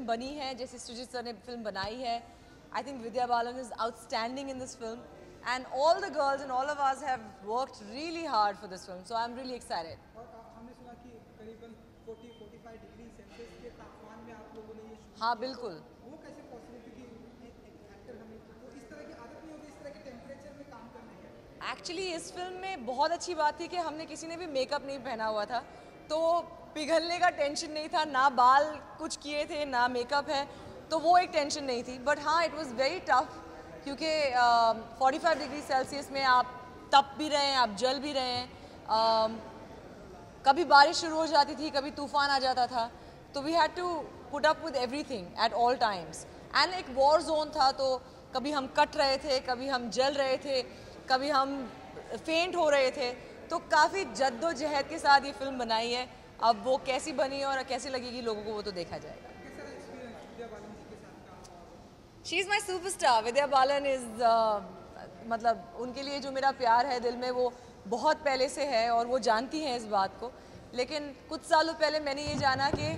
Film बनी है, जैसे सृजित सर ने फिल्म बनाई है. I think Vidya Balan is outstanding in this film, and all the girls and all of us have worked really hard for this film. So I'm really excited. और हमने सुना कि करीबन 40-45 डिग्री सेल्सियस के तापमान में आप लोगों ने ये शूट हाँ बिल्कुल. वो कैसे पॉसिबल, क्योंकि एक एक्टर हमें तो इस तरह की आदत नहीं होगी इस तरह के टेम्परेचर में काम करने की. एक्चुअली इस फिल्म में बहुत अच्छी बात थी कि हमने किसी ने भी मेकअप नहीं पहना हुआ था, तो पिघलने का टेंशन नहीं था. ना बाल कुछ किए थे, ना मेकअप है, तो वो एक टेंशन नहीं थी. बट हाँ, इट वाज वेरी टफ, क्योंकि 45 डिग्री सेल्सियस में आप तप भी रहे हैं, आप जल भी रहे हैं. कभी बारिश शुरू हो जाती थी, कभी तूफान आ जाता था, तो we had to put up with everything at all times. And एक वॉर जोन था, तो कभी हम कट रहे थे, कभी हम जल रहे थे, कभी हम फेंट हो रहे थे. तो काफ़ी जद्दोजहद के साथ ये फिल्म बनाई है. अब वो कैसी बनी और कैसी लगेगी लोगों को, वो तो देखा जाएगा. She is my superstar. Vidya Balan is मतलब उनके लिए जो मेरा प्यार है दिल में, वो बहुत पहले से है और वो जानती हैं इस बात को. लेकिन कुछ सालों पहले मैंने ये जाना कि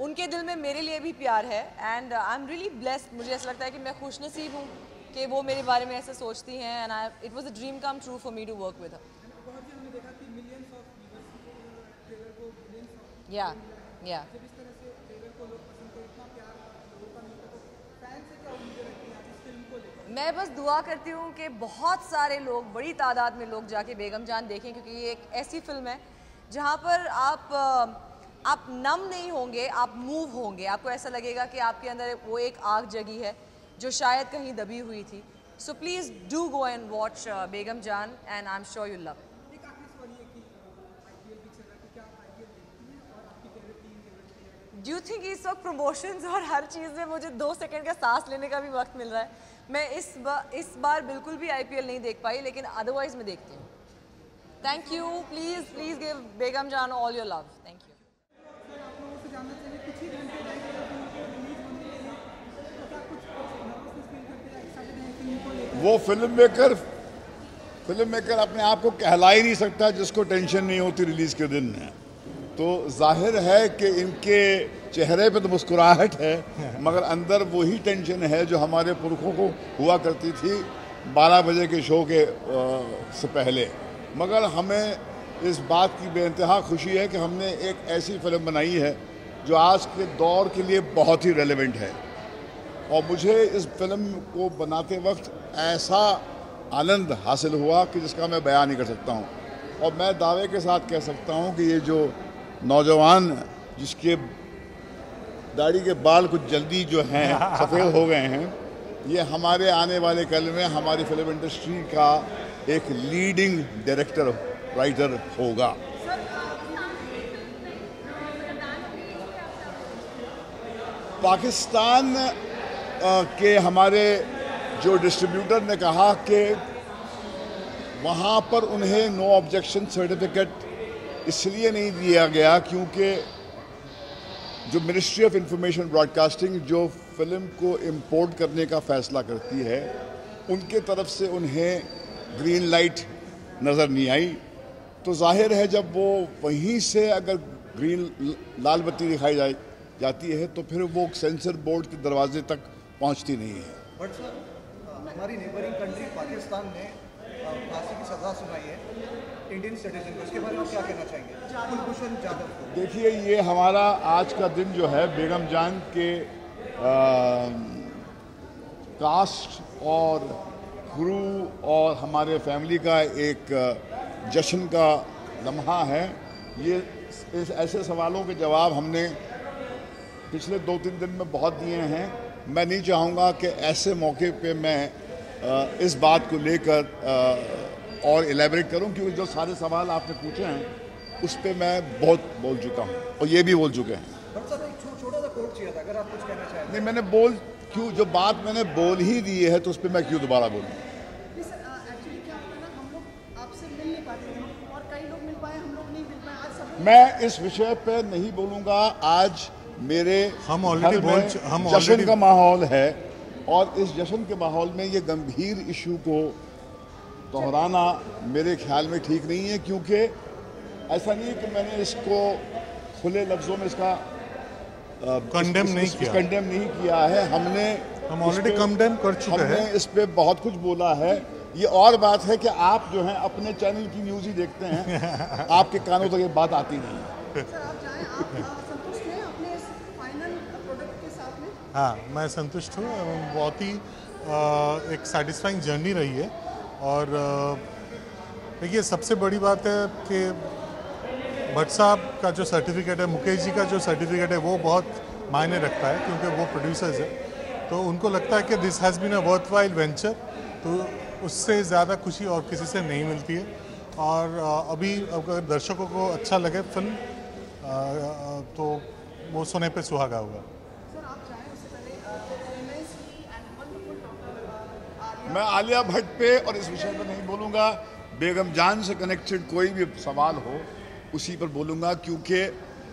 उनके दिल में मेरे लिए भी प्यार है. And I am really blessed. मुझे ऐसा लगता है कि मैं खुशनसीब हूँ कि वो मेरे बारे में ऐसे सोचती हैं. And it was a dream come true for me to work with her. या मैं बस दुआ करती हूँ कि बहुत सारे लोग, बड़ी तादाद में लोग जाके बेगम जान देखें, क्योंकि ये एक ऐसी फिल्म है जहाँ पर आप नम नहीं होंगे, आप मूव होंगे. आपको ऐसा लगेगा कि आपके अंदर वो एक आग जगी है जो शायद कहीं दबी हुई थी. So please do go and watch Begum Jaan, and I am sure you love. Do you think इस वक्त प्रमोशंस और हर चीज़ में मुझे 2 सेकंड का सांस लेने का भी वक्त मिल रहा है? मैं इस बार बिल्कुल भी IPL नहीं देख पाई, लेकिन अदरवाइज मैं देखती हूँ. Thank you. प्लीज़ गिव बेगम जान all your love. Thank you. वो फिल्म मेकर अपने आप को कहला ही नहीं सकता जिसको टेंशन नहीं होती रिलीज़ के दिन में. तो जाहिर है कि इनके चेहरे पे तो मुस्कुराहट है, मगर अंदर वही टेंशन है जो हमारे पुरखों को हुआ करती थी 12 बजे के शो के से पहले. मगर हमें इस बात की बेइंतहा खुशी है कि हमने एक ऐसी फिल्म बनाई है जो आज के दौर के लिए बहुत ही रेलेवेंट है. और मुझे इस फिल्म को बनाते वक्त ऐसा आनंद हासिल हुआ कि जिसका मैं बयान नहीं कर सकता हूँ. और मैं दावे के साथ कह सकता हूँ कि ये जो नौजवान जिसके दाढ़ी के बाल कुछ जल्दी जो हैं सफ़ेद हो गए हैं, ये हमारे आने वाले कल में हमारी फिल्म इंडस्ट्री का एक लीडिंग डायरेक्टर राइटर होगा. पाकिस्तान के हमारे जो डिस्ट्रीब्यूटर ने कहा कि वहाँ पर उन्हें नो ऑब्जेक्शन सर्टिफिकेट इसलिए नहीं दिया गया क्योंकि जो मिनिस्ट्री ऑफ इंफॉर्मेशन ब्रॉडकास्टिंग जो फिल्म को इंपोर्ट करने का फ़ैसला करती है, उनके तरफ से उन्हें ग्रीन लाइट नज़र नहीं आई. तो जाहिर है जब वो वहीं से अगर लाल बत्ती दिखाई जाती है तो फिर वो सेंसर बोर्ड के दरवाजे तक पहुंचती नहीं है. बट सर, हमारी नेबरिंग कंट्री पाकिस्तान ने फांसी की सज़ा सुनाई है इंडियन सिटीजन को, उसके बारे में क्या कहना चाहेंगे कुलभूषण जाधव को? देखिए, ये हमारा आज का दिन जो है बेगम जान के कास्ट और क्रू और हमारे फैमिली का एक जश्न का लम्हा है. ये ऐसे सवालों के जवाब हमने पिछले 2-3 दिन में बहुत दिए हैं. मैं नहीं चाहूँगा कि ऐसे मौके पे मैं इस बात को लेकर और एलेबरेट करूं, क्योंकि जो सारे सवाल आपने पूछे हैं उस पर मैं बहुत बोल चुका हूं और ये भी बोल चुके हैं. बट सर, एक छोटा सा कोट चाहिए था, अगर आप कुछ कहना चाहें. नहीं, मैंने जो बात मैंने बोल ही दी है तो उस पर मैं क्यों दोबारा बोलूँ. मैं इस विषय पे नहीं बोलूँगा. आज मेरे जश्न का माहौल है और इस जश्न के माहौल में ये गंभीर इशू को दोहराना मेरे ख्याल में ठीक नहीं है, क्योंकि ऐसा नहीं है कि मैंने इसको खुले लफ्ज़ों में इसका कंडेम नहीं किया, कंडेम नहीं किया है। हम ऑलरेडी कंडेम कर चुके हैं। हमने इस पे बहुत कुछ बोला है। ये और बात है कि आप जो है अपने चैनल की न्यूज़ ही देखते हैं, आपके कानों तक ये बात आती नहीं है। सर आप जाएं, आप संतुष्ट हैं अपने इस फाइनल प्रोडक्ट के साथ में? हाँ, मैं संतुष्ट हूँ। बहुत ही एक सेटिस्फाइंग जर्नी रही है। और देखिए सबसे बड़ी बात है कि भट्ट साहब का जो सर्टिफिकेट है, मुकेश जी का जो सर्टिफिकेट है, वो बहुत मायने रखता है क्योंकि वो प्रोड्यूसर्स है। तो उनको लगता है कि this has been a worthwhile venture, तो उससे ज़्यादा खुशी और किसी से नहीं मिलती है। और अभी अगर दर्शकों को अच्छा लगे फिल्म तो वो सोने पे सुहागा होगा। सर आप जाएं उससे पहले मैं आलिया भट्ट पे और इस विषय पर नहीं बोलूँगा। बेगम जान से कनेक्टेड कोई भी सवाल हो उसी पर बोलूँगा, क्योंकि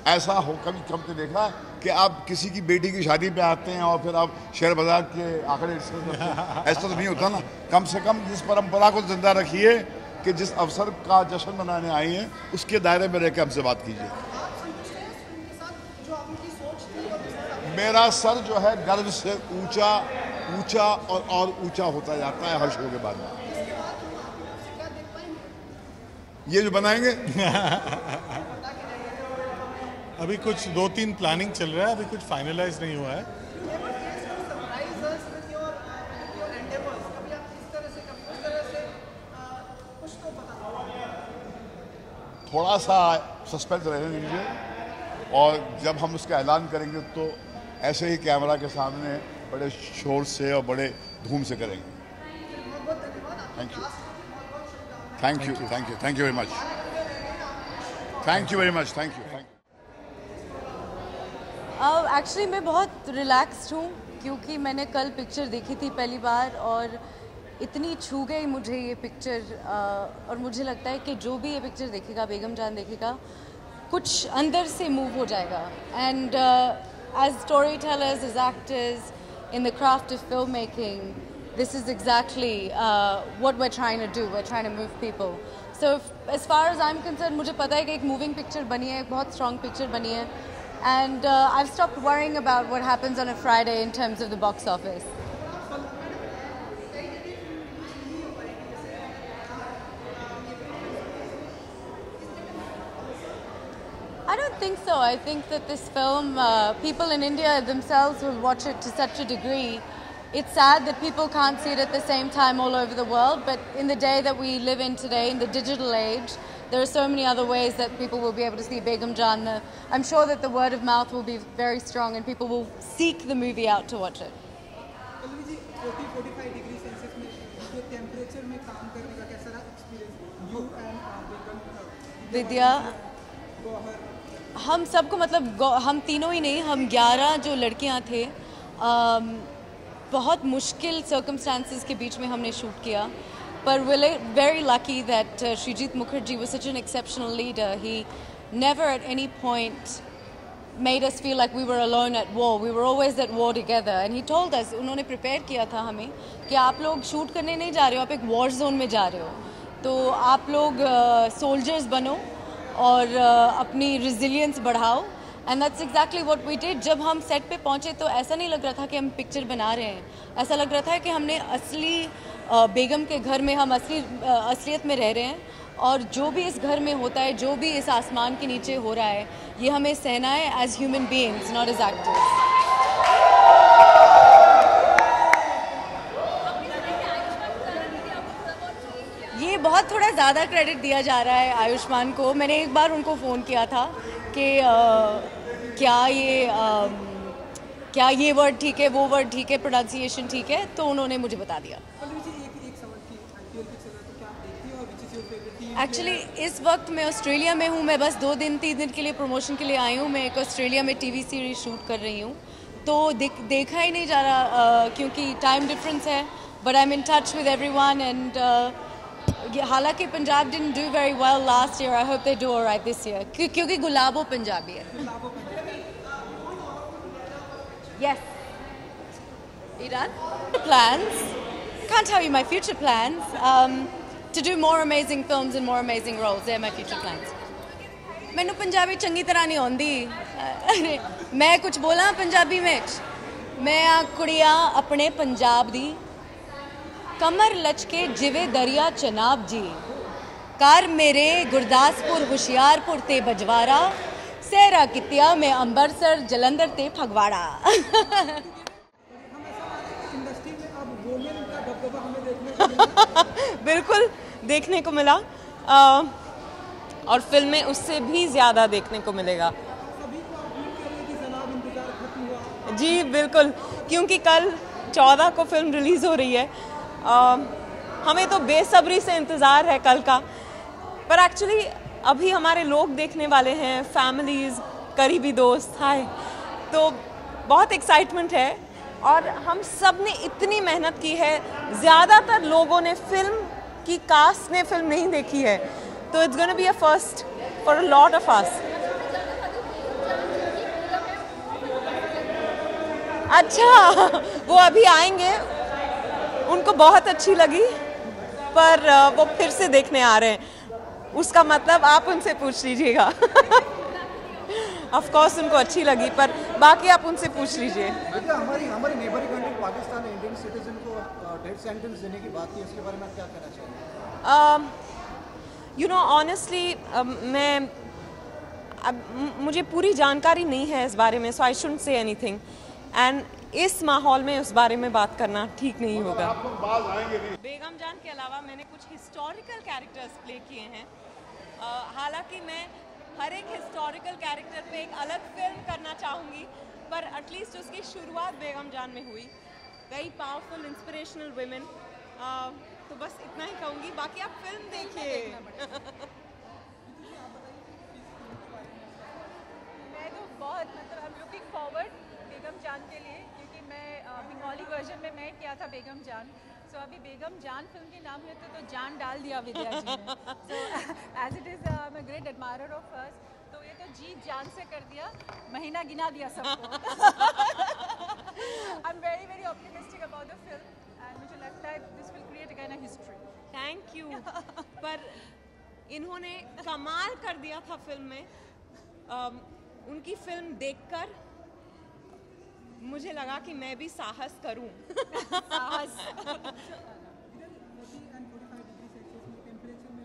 ऐसा हो कभी कभी देखा कि आप किसी की बेटी की शादी पे आते हैं और फिर आप शेयर बाजार के आंकड़े ऐसा तो नहीं होता ना। कम से कम इस परंपरा को जिंदा रखिए कि जिस अवसर का जश्न मनाने आई हैं उसके दायरे में रहकर हमसे बात कीजिए। मेरा सर जो है गर्व से ऊंचा ऊंचा और ऊंचा होता जाता है हर शो के बाद में। ये जो बनाएंगे अभी कुछ 2-3 प्लानिंग चल रहा है, अभी कुछ फाइनलाइज नहीं हुआ है। थोड़ा सा सस्पेंस रहने दीजिए और जब हम उसका ऐलान करेंगे तो ऐसे ही कैमरा के सामने बड़े शोर से और बड़े धूम से करेंगे। Thank you, thank you, thank you, thank you very much, thank you very much, thank you, thank you. Actually मैं बहुत रिलैक्स्ड हूँ क्योंकि मैंने कल पिक्चर देखी थी पहली बार और इतनी छू गई मुझे ये पिक्चर। और मुझे लगता है कि जो भी ये पिक्चर देखेगा, बेगम जान देखेगा, कुछ अंदर से मूव हो जाएगा। And as storytellers, as actors in the craft of film making, this is exactly what we're trying to do. We're trying to move people. So as far as I'm concerned, मुझे पता है कि एक moving picture बनी है, एक बहुत strong picture बनी है, and I've stopped worrying about what happens on a Friday in terms of the box office. I don't think so. I think that this film, people in India themselves will watch it to such a degree. It's sad that people can't see it at the same time all over the world, but in the day that we live in today, in the digital age, there are so many other ways that people will be able to see Begum Jaan. I'm sure that the word of mouth will be very strong and people will seek the movie out to watch it. Pallavi ji 40-45 degree Celsius में जो temperature में काम करने का कैसा रहा experience? You and Begum Vidya, हम सबको मतलब हम तीनों ही नहीं, हम 11 जो लड़कियां थे, बहुत मुश्किल सर्कमस्टांसेस के बीच में हमने शूट किया, पर we're very lucky that Srijit Mukherjee was such an exceptional leader. He never at any point made us feel like we were alone at war. We were always at war together. And he told us, उन्होंने prepare किया था हमें कि आप लोग shoot करने नहीं जा रहे हो, आप एक वॉर जोन में जा रहे हो, तो आप लोग सोल्जर्स बनो और अपनी रेजिलियंस बढ़ाओ। And that's exactly what we did. जब हम सेट पे पहुंचे तो ऐसा नहीं लग रहा था कि हम पिक्चर बना रहे हैं, ऐसा लग रहा था कि हमने असली बेगम के घर में हम असलियत में रह रहे हैं, और जो भी इस घर में होता है, जो भी इस आसमान के नीचे हो रहा है, ये हमें सहना है as human beings, not as actors. ये बहुत थोड़ा ज़्यादा क्रेडिट दिया जा रहा है आयुष्मान को। मैंने एक बार उनको फ़ोन किया था कि क्या ये वर्ड ठीक है, वो वर्ड ठीक है, प्रोनाउंसिएशन ठीक है, तो उन्होंने मुझे बता दिया। एक्चुअली इस वक्त मैं ऑस्ट्रेलिया में हूँ। मैं बस 2-3 दिन के लिए प्रमोशन के लिए आई हूँ। मैं एक ऑस्ट्रेलिया में टीवी सीरीज शूट कर रही हूँ, तो देखा ही नहीं जा रहा क्योंकि टाइम डिफरेंस है। But I am in touch with everyone and हालांकि Punjab didn't do very well last year, I hope they do alright this year, क्योंकि गुलाबो पंजाबी है। Yes, Iran plans, can't tell you my future plans, to do more amazing films and more amazing roles. They're my future plans. मैनू पंजाबी चंगी तरह नहीं आउंदी। मैं कुछ बोला पंजाबी में मैं आ कुड़िया अपने पंजाब दी कमर लचके जिवे दरिया चनाब जी कर मेरे गुरदासपुर हुशियारपुर ते बजवारा सहरा कितिया मैं अंबरसर जलंधर ते फगवाड़ा इंडस्ट्री में अब वोमेन का दबदबा हमें देखने को मिला। बिल्कुल देखने को मिला और फिल्म में उससे भी ज़्यादा देखने को मिलेगा। सभी को आप उम्मीद कर रहे हैं कि जनाब इंतजार खत्म हुआ। जी बिल्कुल, क्योंकि कल 14 को फिल्म रिलीज़ हो रही है। हमें तो बेसब्री से इंतज़ार है कल का, पर एक्चुअली अभी हमारे लोग देखने वाले हैं, फैमिलीज़, करीबी दोस्त, हाय, तो बहुत एक्साइटमेंट है और हम सब ने इतनी मेहनत की है। ज़्यादातर लोगों ने फिल्म की कास्ट ने फिल्म नहीं देखी है, तो it's gonna be a first for a lot of us. अच्छा, वो अभी आएंगे, उनको बहुत अच्छी लगी, पर वो फिर से देखने आ रहे हैं। उसका मतलब आप उनसे पूछ लीजिएगा। ऑफ कोर्स उनको अच्छी लगी, पर बाकी आप उनसे पूछ लीजिए। बेटा, हमारी नेबरिंग कंट्री पाकिस्तान ने इंडियन सिटीजन को डेथ सेंटेंस देने की बात की, इसके बारे में आप क्या कहना चाहेंगे? यू नो ऑनेस्टली मुझे पूरी जानकारी नहीं है इस बारे में, so I shouldn't say anything, and इस माहौल में उस बारे में बात करना ठीक नहीं होगा। बेगम जान के अलावा मैंने कुछ हिस्टोरिकल कैरेक्टर्स प्ले किए हैं। हालांकि मैं हर एक हिस्टोरिकल कैरेक्टर पे एक अलग फिल्म करना चाहूँगी, पर एटलीस्ट उसकी शुरुआत बेगम जान में हुई। वेरी पावरफुल इंस्पिरेशनल वुमेन, तो बस इतना ही कहूँगी, बाकी आप फिल्म देखिए। मैं तो बहुत आई एम लुकिंग फॉरवर्ड बेगम जान के लिए, क्योंकि मैं बंगाली वर्जन में मैं किया था बेगम जान। सो अभी बेगम जान फिल्म के नाम है तो जान डाल दिया विद्या जी ने। So as it is I am a great admirer of hers, तो ये तो जी जान से कर दिया, महीना गिना दिया सबको। I am very very optimistic about the film and मुझे लगता है this will create again a history. Thank you. पर इन्होंने कमाल कर दिया था फिल्म में। उनकी फिल्म देखकर मुझे लगा कि मैं भी साहस करूं। साहस।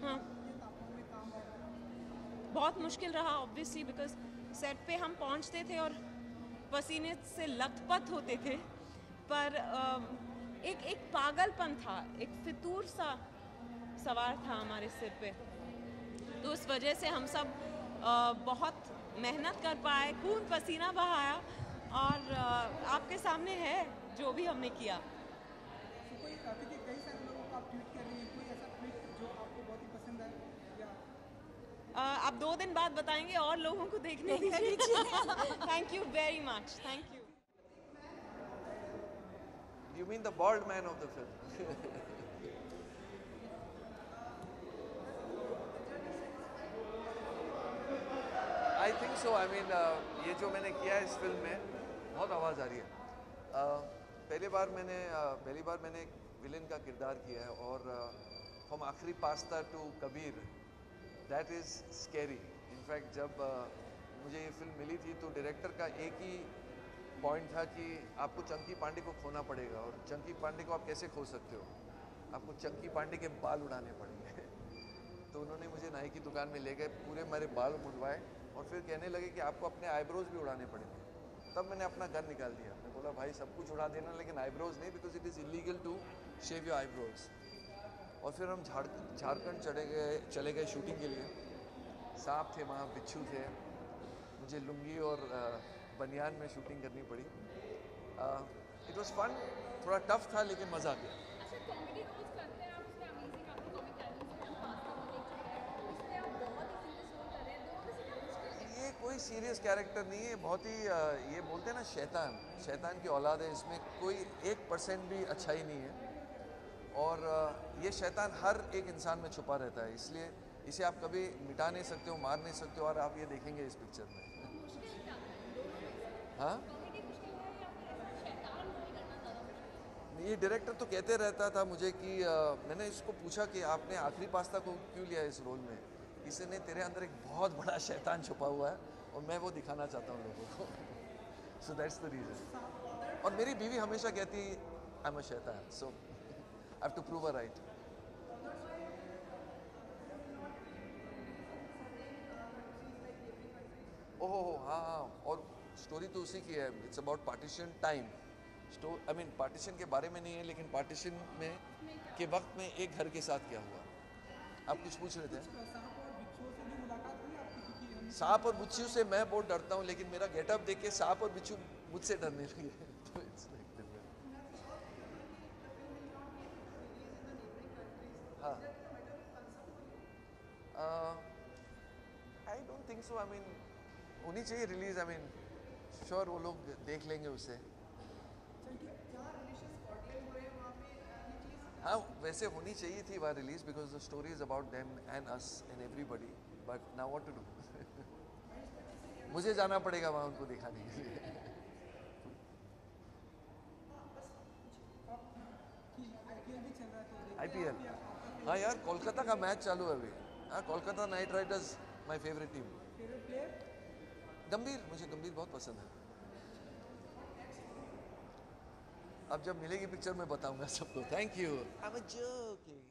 हाँ, बहुत मुश्किल रहा ऑब्वियसली, बिकॉज सेट पे हम पहुंचते थे और पसीने से लथपथ होते थे, पर एक पागलपन था, एक फितूर सा सवार था हमारे सिर पे, तो उस वजह से हम सब बहुत मेहनत कर पाए, खून पसीना बहाया, और आपके सामने है जो भी हमने किया। कोई कई सारे लोगों को आप ट्वीट कर रही हैं, कोई ऐसा ट्वीट जो आपको बहुत ही पसंद है या आप 2 दिन बाद बताएंगे और लोगों को देखने दीजिए। Thank you very much, thank you. You mean the bald man of the film? I think so. I mean, ये जो मैंने किया इस फिल्म में बहुत आवाज़ आ रही है। पहली बार मैंने एक विलेन का किरदार किया है, और from Aakhri Pasta to Kabir, that is scary. In fact जब मुझे ये फिल्म मिली थी तो डायरेक्टर का एक ही पॉइंट था कि आपको चंकी पांडे को खोना पड़ेगा, और चंकी पांडे को आप कैसे खो सकते हो, आपको चंकी पांडे के बाल उड़ाने पड़ेंगे। तो उन्होंने मुझे नाई की दुकान में ले गए, पूरे मेरे बाल मुड़वाए, और फिर कहने लगे कि आपको अपने आईब्रोज भी उड़ाने पड़ेंगे। तब मैंने अपना गन निकाल दिया, मैं बोला भाई सब कुछ उड़ा देना लेकिन आईब्रोज नहीं, because it is illegal to shave your eyebrows. और फिर हम झारखंड चले गए शूटिंग के लिए। सांप थे वहाँ, बिच्छू थे, मुझे लुंगी और बनियान में शूटिंग करनी पड़ी। इट वाज फन, थोड़ा टफ था लेकिन मज़ा आ गया। ये कोई सीरियस कैरेक्टर नहीं है, बहुत ही ये बोलते हैं ना शैतान की औलाद है, इसमें कोई 1% भी अच्छाई नहीं है, और ये शैतान हर एक इंसान में छुपा रहता है, इसलिए इसे आप कभी मिटा नहीं सकते हो, मार नहीं सकते हो, और आप ये देखेंगे इस पिक्चर में। हाँ, ये डायरेक्टर तो कहते रहता था मुझे कि मैंने इसको पूछा कि आपने आखिरी पास्ता को क्यों लिया इस रोल में, इसने तेरे अंदर एक बहुत बड़ा शैतान छुपा हुआ है और मैं वो दिखाना चाहता हूँ लोगों को। So that's the reason. और मेरी बीवी हमेशा कहती आई एम अ शैतान, so I have to prove her right. ओहो हाँ हाँ, और स्टोरी तो उसी की है। It's about partition time. I mean partition के बारे में नहीं है, लेकिन पार्टीशन में के वक्त में एक घर के साथ क्या हुआ। आप कुछ पूछ रहे थे? सांप और बिच्छू से मैं बहुत डरता हूँ, लेकिन मेरा गेटअप देख के सांप और बिच्छू मुझसे डरने लगे। तो it's like different. हाँ, I don't think so. I mean होनी चाहिए रिलीज। आई मीन श्योर वो लोग देख लेंगे उसे। हाँ, वैसे होनी चाहिए थी वहाँ release, because the story is about them and us and everybody. But now what to do? मुझे जाना पड़ेगा वहाँ उनको दिखाने के लिए। IPL, हाँ यार, कोलकाता का मैच चालू है अभी। हाँ, Kolkata night Riders my favourite team. गंभीर, मुझे गंभीर बहुत पसंद है। अब जब मिलेगी पिक्चर में बताऊंगा सबको। Thank you. I am joking.